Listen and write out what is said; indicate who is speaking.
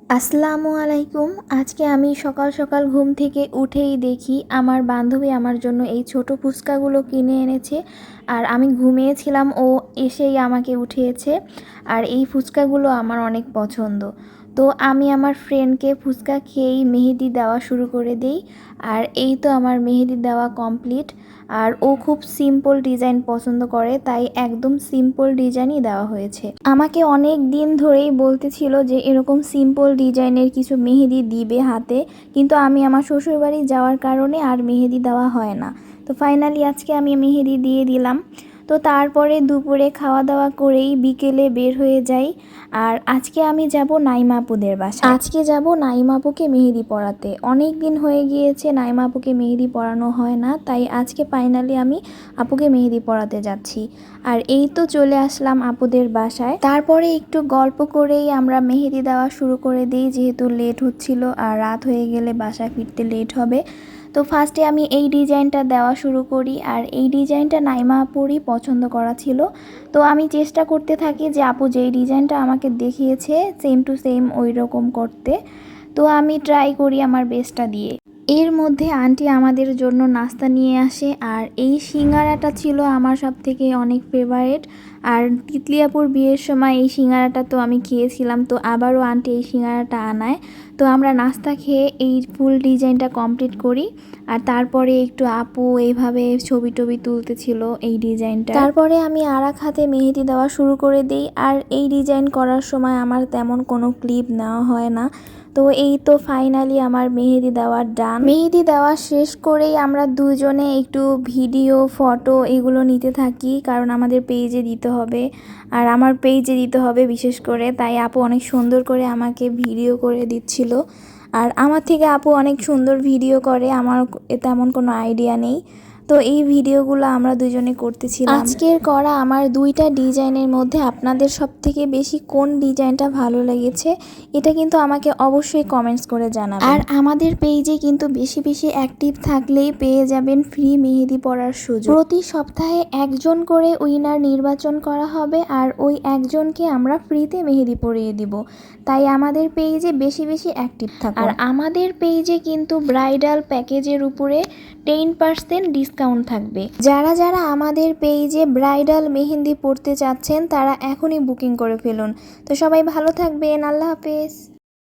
Speaker 1: আসসালামু আলাইকুম। আজকে আমি সকাল সকাল ঘুম থেকে উঠেই দেখি আমার বান্ধবী আমার জন্য এই ছোট ফুচকাগুলো কিনে এনেছে। আর আমি ঘুমিয়েছিলাম, ও এসেই আমাকে উঠিয়েছে। আর এই ফুচকাগুলো আমার অনেক পছন্দ। তো আমি আমার ফ্রেন্ডকে ফুচকা খেয়েই মেহেদি দেওয়া শুরু করে দিই। আর এই তো আমার মেহেদি দেওয়া কমপ্লিট। আর ও খুব সিম্পল ডিজাইন পছন্দ করে, তাই একদম সিম্পল ডিজাইনই দেওয়া হয়েছে। আমাকে অনেক দিন ধরেই বলতেছিল যে এরকম সিম্পল ডিজাইনের কিছু মেহেদি দিবে হাতে, কিন্তু আমি আমার শ্বশুরবাড়ি যাওয়ার কারণে আর মেহেদি দেওয়া হয় না। তো ফাইনালি আজকে আমি মেহেদি দিয়ে দিলাম। তো তারপরে দুপুরে খাওয়া দাওয়া করেই বিকেলে বের হয়ে যাই। আর আজকে আমি যাব নাইমা আপুদের বাসায়। আজকে যাব নাইমা আপুকে মেহেদি পরাতে। অনেক দিন হয়ে গিয়েছে নাইমা আপুকে মেহেদি পরানো হয় না, তাই আজকে ফাইনালি আমি আপুকে মেহেদি পরাতে যাচ্ছি। আর এই তো চলে আসলাম আপুদের বাসায়। তারপরে একটু গল্প করেই আমরা মেহেদি দেওয়া শুরু করে দিই, যেহেতু লেট হচ্ছিল আর রাত হয়ে গেলে বাসায় ফিরতে লেট হবে। তো ফার্স্টে আমি এই ডিজাইনটা দেওয়া শুরু করি। আর এই ডিজাইনটা নাইমা আপুরই পছন্দ করা ছিল। তো আমি চেষ্টা করতে থাকি যে আপু যেই ডিজাইনটা আমাকে দেখিয়েছে সেম টু সেম ওই রকম করতে। তো আমি ট্রাই করি আমার বেস্টটা দিয়ে। এর মধ্যে আন্টি আমাদের জন্য নাস্তা নিয়ে আসে। আর এই সিঙ্গারাটা ছিল আমার সব থেকে অনেক ফেভারিট। আর তিতলি আপুর বিয়ের সময় এই সিঙ্গারাটা তো আমি খেয়েছিলাম, তো আবারও আন্টি এই সিঙ্গারাটা আনায়। তো আমরা নাস্তা খেয়ে এই ফুল ডিজাইনটা কমপ্লিট করি। আর তারপরে একটু আপু এইভাবে ছবি টবি তুলতেছিল এই ডিজাইনটা। তারপরে আমি আরেক হাতে মেহেদি দেওয়া শুরু করে দিই। আর এই ডিজাইন করার সময় আমার তেমন কোনো ক্লিপ নেওয়া হয় না। তো এই তো ফাইনালি আমার মেহেদি দেওয়ার ডান। মেহেদি দেওয়া শেষ করেই আমরা দুজনে একটু ভিডিও ফটো এগুলো নিতে থাকি, কারণ আমাদের পেজে দিতে হবে। আর আমার পেজে দিতে হবে বিশেষ করে, তাই আপু অনেক সুন্দর করে আমাকে ভিডিও করে দিচ্ছিল। আর আমার থেকে আপু অনেক সুন্দর ভিডিও করে, আমার তেমন কোনো আইডিয়া নেই। তো এই ভিডিওগুলো আমরা দুজনে করতেছিলাম। আজকের করা আমার দুইটা ডিজাইনের মধ্যে আপনাদের সবথেকে বেশি কোন ডিজাইনটা ভালো লেগেছে এটা কিন্তু আমাকে অবশ্যই কমেন্টস করে জানাবেন। আর আমাদের পেজে কিন্তু বেশি বেশি অ্যাক্টিভ থাকলেই পেয়ে যাবেন ফ্রি মেহেদি পরার সুযোগ। প্রতি সপ্তাহে একজন করে উইনার নির্বাচন করা হবে, আর ওই একজনকে আমরা ফ্রিতে মেহেদি পরিয়ে দিব। তাই আমাদের পেজে বেশি বেশি অ্যাক্টিভ থাকুন। আর আমাদের পেজে কিন্তু ব্রাইডাল প্যাকেজের উপরে 10% ডিসকাউন্ট থাকবে। যারা যারা আমাদের পেজে ব্রাইডাল মেহেন্দি পড়তে চাচ্ছেন তারা এখনই বুকিং করে ফেলুন। তো সবাই ভালো থাকবেন। আল্লাহ হাফেজ।